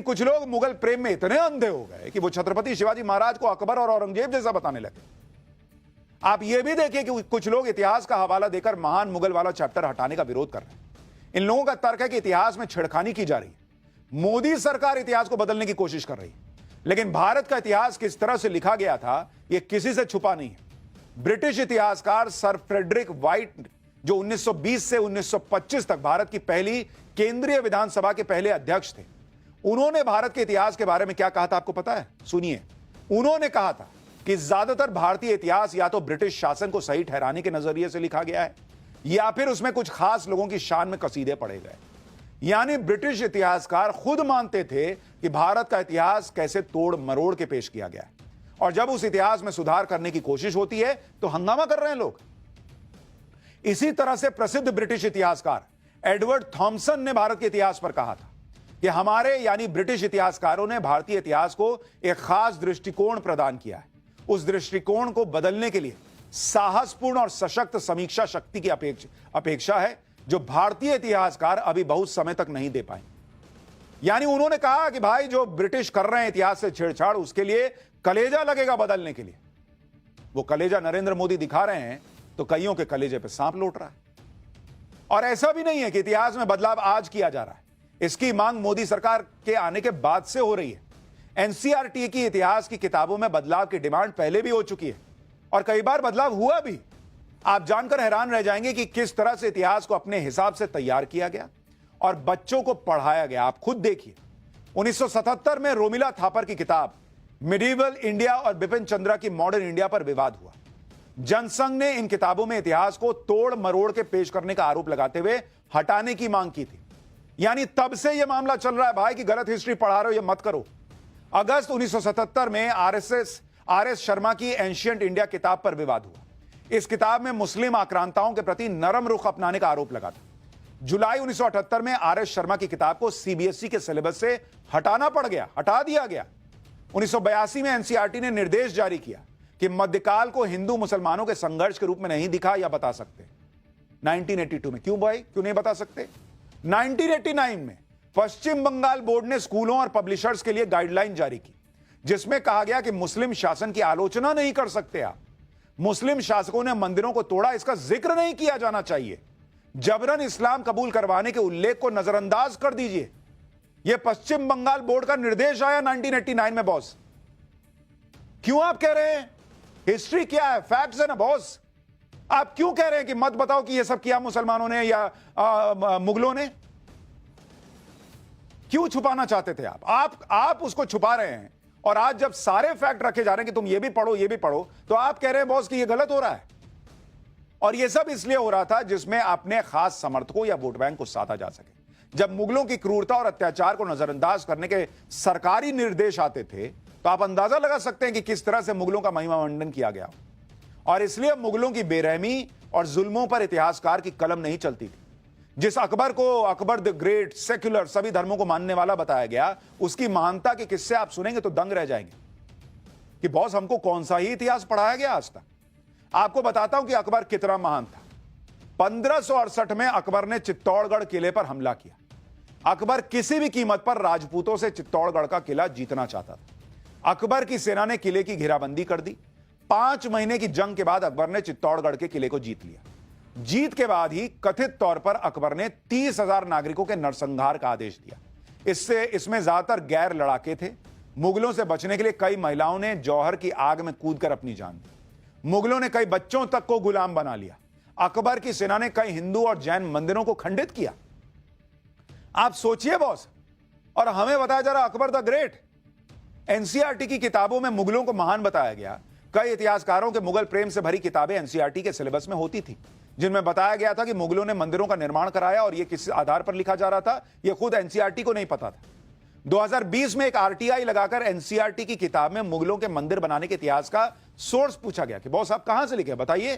कुछ लोग मुगल प्रेम में इतने अंधे हो गए कि वो छत्रपति शिवाजी महाराज को अकबर और औरंगजेब जैसा बताने लगे। आप यह भी देखिए कि कुछ लोग इतिहास का हवाला देकर महान मुगल वाला चैप्टर हटाने का विरोध कर रहे हैं। इन लोगों का तर्क है कि इतिहास में छेड़खानी की जा रही है। मोदी सरकार इतिहास को बदलने की कोशिश कर रही है, लेकिन भारत का इतिहास किस तरह से लिखा गया था यह किसी से छुपा नहीं है। ब्रिटिश इतिहासकार सर फ्रेडरिक वाइट, जो 1920 से 1925 तक भारत की पहली केंद्रीय विधानसभा के पहले अध्यक्ष थे, उन्होंने भारत के इतिहास के बारे में क्या कहा था आपको पता है? सुनिए। उन्होंने कहा था कि ज्यादातर भारतीय इतिहास या तो ब्रिटिश शासन को सही ठहराने के नजरिए से लिखा गया है या फिर उसमें कुछ खास लोगों की शान में कसीदे पड़े गए। यानी ब्रिटिश इतिहासकार खुद मानते थे कि भारत का इतिहास कैसे तोड़ मरोड़ के पेश किया गया है, और जब उस इतिहास में सुधार करने की कोशिश होती है तो हंगामा कर रहे हैं लोग। इसी तरह से प्रसिद्ध ब्रिटिश इतिहासकार एडवर्ड थॉमसन ने भारत के इतिहास पर कहा था कि हमारे यानी ब्रिटिश इतिहासकारों ने भारतीय इतिहास को एक खास दृष्टिकोण प्रदान किया है। उस दृष्टिकोण को बदलने के लिए साहसपूर्ण और सशक्त समीक्षा शक्ति की अपेक्षा है, जो भारतीय इतिहासकार अभी बहुत समय तक नहीं दे पाए। यानी उन्होंने कहा कि भाई जो ब्रिटिश कर रहे हैं इतिहास से छेड़छाड़, उसके लिए कलेजा लगेगा बदलने के लिए। वो कलेजा नरेंद्र मोदी दिखा रहे हैं तो कईयों के कलेजे पे सांप लौट रहा है। और ऐसा भी नहीं है कि इतिहास में बदलाव आज किया जा रहा है, इसकी मांग मोदी सरकार के आने के बाद से हो रही है। एनसीईआरटी की इतिहास की किताबों में बदलाव की डिमांड पहले भी हो चुकी है और कई बार बदलाव हुआ भी। आप जानकर हैरान रह जाएंगे कि किस तरह से इतिहास को अपने हिसाब से तैयार किया गया और बच्चों को पढ़ाया गया। आप खुद देखिए, 1977 में रोमिला थापर की किताब मिडीवल इंडिया और बिपिन चंद्रा की मॉडर्न इंडिया पर विवाद हुआ। जनसंघ ने इन किताबों में इतिहास को तोड़ मरोड़ के पेश करने का आरोप लगाते हुए हटाने की मांग की थी। यानी तब से यह मामला चल रहा है भाई कि गलत हिस्ट्री पढ़ा रहे हो, यह मत करो। अगस्त 1977 में आर एस शर्मा की एंशियंट इंडिया किताब पर विवाद हुआ। इस किताब में मुस्लिम आक्रांताओं के प्रति नरम रुख अपनाने का आरोप लगा था। जुलाई 1978 में आर एस शर्मा की किताब को सीबीएसई के सिलेबस से हटा दिया गया। 1982 में एनसीईआरटी ने निर्देश जारी किया कि मध्यकाल को हिंदू मुसलमानों के संघर्ष के रूप में नहीं दिखा या बता सकते। 1982 में क्यों नहीं बता सकते? 1989 में पश्चिम बंगाल बोर्ड ने स्कूलों और पब्लिशर्स के लिए गाइडलाइन जारी की, जिसमें कहा गया कि मुस्लिम शासन की आलोचना नहीं कर सकते आप। मुस्लिम शासकों ने मंदिरों को तोड़ा, इसका जिक्र नहीं किया जाना चाहिए। जबरन इस्लाम कबूल करवाने के उल्लेख को नजरअंदाज कर दीजिए। यह पश्चिम बंगाल बोर्ड का निर्देश आया 1989 में बॉस। क्यों आप कह रहे हैं? हिस्ट्री क्या है? फैक्ट्स है ना बॉस। आप क्यों कह रहे हैं कि मत बताओ कि यह सब किया मुसलमानों ने या मुगलों ने? क्यों छुपाना चाहते थे आप उसको छुपा रहे हैं, और आज जब सारे फैक्ट रखे जा रहे हैं कि तुम ये भी पढ़ो, तो आप कह रहे हैं बॉस कि ये गलत हो रहा है। और ये सब इसलिए हो रहा था जिसमें अपने खास समर्थकों या वोट बैंक को साधा जा सके। जब मुगलों की क्रूरता और अत्याचार को नजरअंदाज करने के सरकारी निर्देश आते थे तो आप अंदाजा लगा सकते हैं कि किस तरह से मुगलों का महिमा मंडन किया गया। और इसलिए मुगलों की बेरहमी और जुल्मों पर इतिहासकार की कलम नहीं चलती थी। जिस अकबर को अकबर द ग्रेट, सेक्युलर, सभी धर्मों को मानने वाला बताया गया, उसकी महानता के किस्से आप सुनेंगे तो दंग रह जाएंगे कि बॉस हमको कौन सा ही इतिहास पढ़ाया गया आज तक। आपको बताता हूं कि अकबर कितना महान था। 1568 में अकबर ने चित्तौड़गढ़ किले पर हमला किया। अकबर किसी भी कीमत पर राजपूतों से चित्तौड़गढ़ का किला जीतना चाहता था। अकबर की सेना ने किले की घेराबंदी कर दी। 5 महीने की जंग के बाद अकबर ने चित्तौड़गढ़ के किले को जीत लिया। जीत के बाद ही कथित तौर पर अकबर ने 30,000 नागरिकों के नरसंहार का आदेश दिया। इसमें ज्यादातर गैर लड़ाके थे। मुगलों से बचने के लिए कई महिलाओं ने जौहर की आग में कूदकर अपनी जान दी। मुगलों ने कई बच्चों तक को गुलाम बना लिया। अकबर की सेना ने कई हिंदू और जैन मंदिरों को खंडित किया। आप सोचिए बॉस, और हमें बताया जा रहा अकबर द ग्रेट। एनसीईआरटी की किताबों में मुगलों को महान बताया गया। कई इतिहासकारों के मुगल प्रेम से भरी किताबें एनसीईआरटी के सिलेबस में होती थी, जिनमें बताया गया था कि मुगलों ने मंदिरों का निर्माण कराया, और यह किस आधार पर लिखा जा रहा था यह खुद एनसीईआरटी को नहीं पता था। 2020 में एक आरटीआई लगाकर एनसीईआरटी की किताब में मुगलों के मंदिर बनाने के इतिहास का सोर्स पूछा गया कि बॉस आप कहां से लिखे बताइए।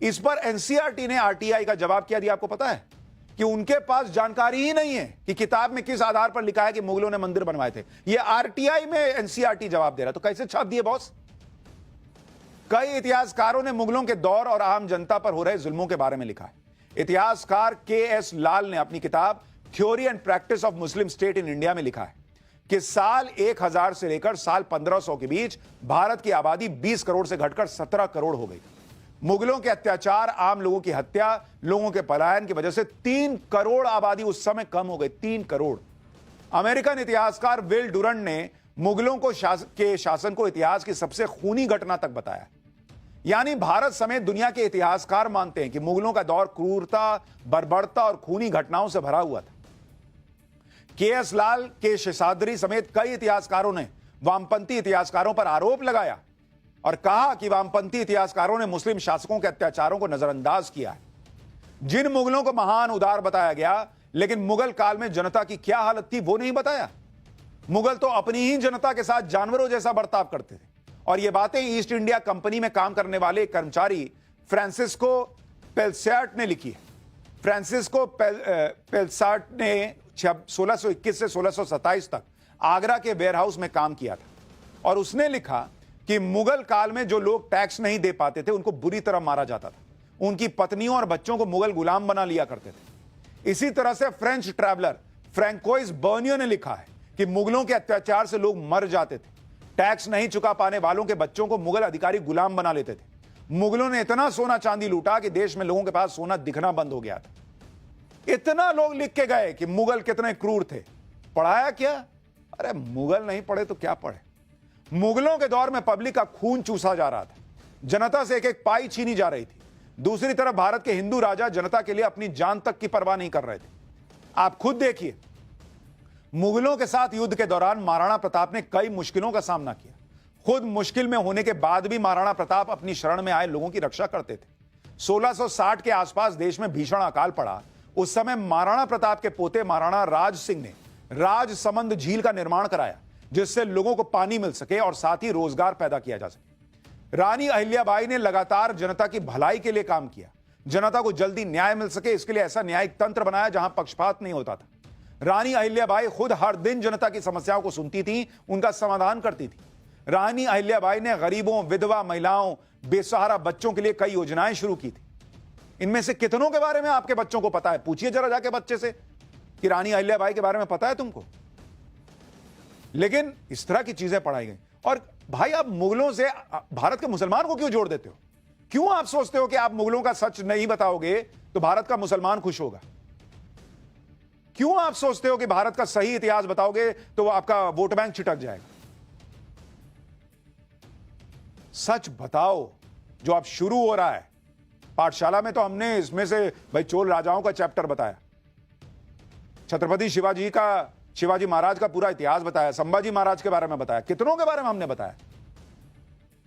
इस पर एनसीईआरटी ने आरटीआई का जवाब क्या दिया आपको पता है? कि उनके पास जानकारी ही नहीं है कि किताब में किस आधार पर लिखा है कि मुगलों ने मंदिर बनवाए थे। यह आरटीआई में एनसीईआरटी जवाब दे रहा है, तो कैसे छाप दिए बॉस? कई इतिहासकारों ने मुगलों के दौर और आम जनता पर हो रहे जुल्मों के बारे में लिखा है। इतिहासकार के एस लाल ने अपनी किताब theory and practice of Muslim state in India में लिखा है कि साल 1000 से लेकर साल 1500 के बीच भारत की आबादी 20 करोड़ से घटकर 17 करोड़ हो गई। मुगलों के अत्याचार, आम लोगों की हत्या, लोगों के पलायन की वजह से 3 करोड़ आबादी उस समय कम हो गई। 3 करोड़। अमेरिकन इतिहासकार विल डुरंट ने मुगलों के शासन को इतिहास की सबसे खूनी घटना तक बताया। यानी भारत समेत दुनिया के इतिहासकार मानते हैं कि मुगलों का दौर क्रूरता, बर्बरता और खूनी घटनाओं से भरा हुआ था। के.एस. लाल, के शेषाद्री समेत कई इतिहासकारों ने वामपंथी इतिहासकारों पर आरोप लगाया और कहा कि वामपंथी इतिहासकारों ने मुस्लिम शासकों के अत्याचारों को नजरअंदाज किया है। जिन मुगलों को महान उदार बताया गया, लेकिन मुगल काल में जनता की क्या हालत थी वो नहीं बताया। मुगल तो अपनी ही जनता के साथ जानवरों जैसा बर्ताव करते थे। और ये बातें ईस्ट इंडिया कंपनी में काम करने वाले कर्मचारी फ्रांसिस्को पेल्सार्ट ने लिखी है। फ्रांसिस्को पेल्सार्ट ने 1621 से 1627 तक आगरा के वेयरहाउस में काम किया था और उसने लिखा कि मुगल काल में जो लोग टैक्स नहीं दे पाते थे उनको बुरी तरह मारा जाता था। उनकी पत्नियों और बच्चों को मुगल गुलाम बना लिया करते थे। इसी तरह से फ्रेंच ट्रैवलर फ्रैंकोइस बर्नियो ने लिखा है कि मुगलों के अत्याचार से लोग मर जाते थे। टैक्स नहीं चुका पाने वालों के बच्चों को मुगल अधिकारी गुलाम बना लेते थे। मुगलों ने इतना सोना चांदी लूटा कि देश में लोगों के पास सोना दिखना बंद हो गया था। इतना लोग लिख के गए कि मुगल कितने क्रूर थे। पढ़ाया क्या? अरे मुगल नहीं पढ़े तो क्या पढ़े। मुगलों के दौर में पब्लिक का खून चूसा जा रहा था, जनता से एक एक पाई छीनी जा रही थी। दूसरी तरफ भारत के हिंदू राजा जनता के लिए अपनी जान तक की परवाह नहीं कर रहे थे। आप खुद देखिए, मुगलों के साथ युद्ध के दौरान महाराणा प्रताप ने कई मुश्किलों का सामना किया। खुद मुश्किल में होने के बाद भी महाराणा प्रताप अपनी शरण में आए लोगों की रक्षा करते थे। 1660 के आसपास देश में भीषण अकाल पड़ा। उस समय महाराणा प्रताप के पोते महाराणा राज सिंह ने राजसमंद झील का निर्माण कराया, जिससे लोगों को पानी मिल सके और साथ ही रोजगार पैदा किया जा सके। रानी अहिल्याबाई ने लगातार जनता की भलाई के लिए काम किया। जनता को जल्दी न्याय मिल सके, इसके लिए ऐसा न्यायिक तंत्र बनाया जहां पक्षपात नहीं होता था। रानी अहिल्याबाई खुद हर दिन जनता की समस्याओं को सुनती थी, उनका समाधान करती थी। रानी अहिल्याबाई ने गरीबों, विधवा महिलाओं, बेसहारा बच्चों के लिए कई योजनाएं शुरू की थी। इनमें से कितनों के बारे में आपके बच्चों को पता है? पूछिए जरा जाके बच्चे से कि रानी अहिल्याबाई के बारे में पता है तुमको? लेकिन इस तरह की चीजें पढ़ाई गई। और भाई, आप मुगलों से भारत के मुसलमान को क्यों जोड़ देते हो? क्यों आप सोचते हो कि आप मुगलों का सच नहीं बताओगे तो भारत का मुसलमान खुश होगा? क्यों आप सोचते हो कि भारत का सही इतिहास बताओगे तो आपका वोट बैंक छिटक जाएगा? सच बताओ। जो अब शुरू हो रहा है पाठशाला में, तो हमने इसमें से भाई चोल राजाओं का चैप्टर बताया, छत्रपति शिवाजी महाराज का पूरा इतिहास बताया, संभाजी महाराज के बारे में बताया, कितनों के बारे में हमने बताया।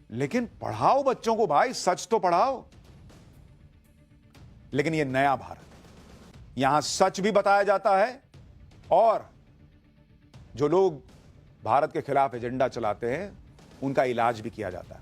लेकिन पढ़ाओ बच्चों को भाई, सच तो पढ़ाओ। लेकिन यह नया भारत, यहां सच भी बताया जाता है और जो लोग भारत के खिलाफ एजेंडा चलाते हैं उनका इलाज भी किया जाता है।